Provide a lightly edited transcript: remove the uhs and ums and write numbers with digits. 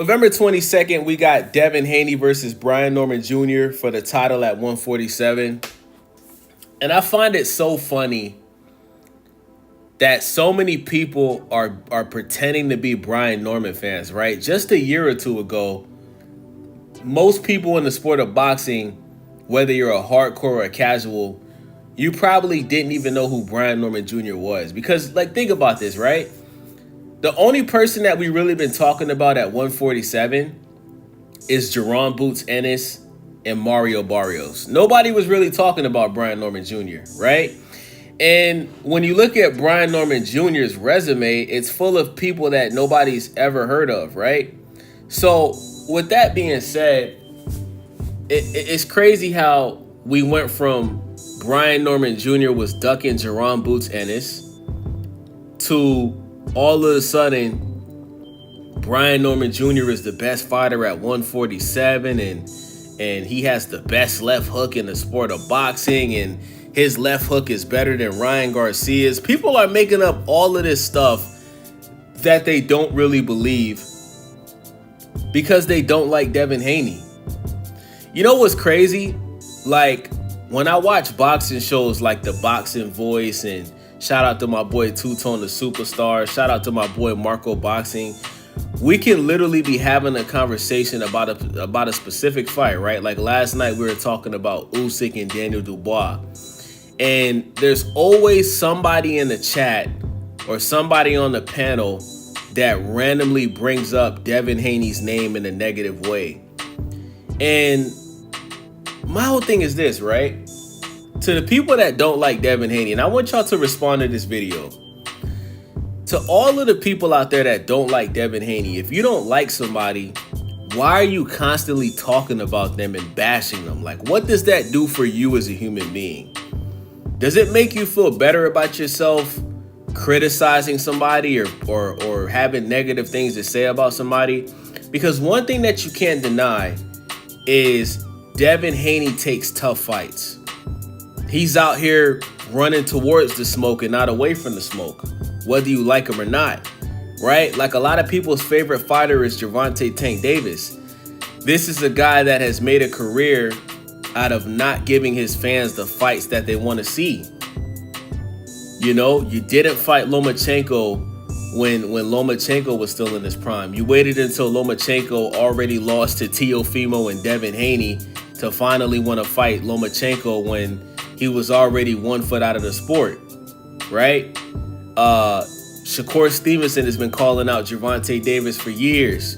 November 22nd, we got Devin Haney versus Brian Norman Jr. for the title at 147. And I find it so funny that so many people are pretending to be Brian Norman fans, right? Just a year or two ago, most people in the sport of boxing, whether you're a hardcore or a casual, you probably didn't even know who Brian Norman Jr. was. Because, like, think about this, right? The only person that we really been talking about at 147 is Jerron Boots Ennis and Mario Barrios. Nobody was really talking about Brian Norman Jr., right? And when you look at Brian Norman Jr.'s resume, it's full of people that nobody's ever heard of, right? So with that being said, it's crazy how we went from Brian Norman Jr. was ducking Jerron Boots Ennis to all of a sudden Brian Norman Jr. is the best fighter at 147 and he has the best left hook in the sport of boxing and his left hook is better than Ryan Garcia's. People are making up all of this stuff that they don't really believe because they don't like Devin Haney. You know what's crazy? Like, when I watch boxing shows like The Boxing Voice, and shout out to my boy Two-Tone the Superstar, shout out to my boy Marco Boxing, we can literally be having a conversation about a specific fight, right? Like last night we were talking about Usyk and Daniel Dubois. And there's always somebody in the chat or somebody on the panel that randomly brings up Devin Haney's name in a negative way. And my whole thing is this, right? To the people that don't like Devin Haney, and I want y'all to respond to this video. To all of the people out there that don't like Devin Haney, if you don't like somebody, why are you constantly talking about them and bashing them? Like, what does that do for you as a human being? Does it make you feel better about yourself criticizing somebody or having negative things to say about somebody? Because one thing that you can't deny is Devin Haney takes tough fights. He's out here running towards the smoke and not away from the smoke, whether you like him or not, right? Like, a lot of people's favorite fighter is Gervonta Tank Davis. This is a guy that has made a career out of not giving his fans the fights that they want to see. You know, you didn't fight Lomachenko when Lomachenko was still in his prime. You waited until Lomachenko already lost to Teofimo and Devin Haney to finally want to fight Lomachenko when he was already 1 foot out of the sport, right? Shakur Stevenson has been calling out Gervonta Davis for years.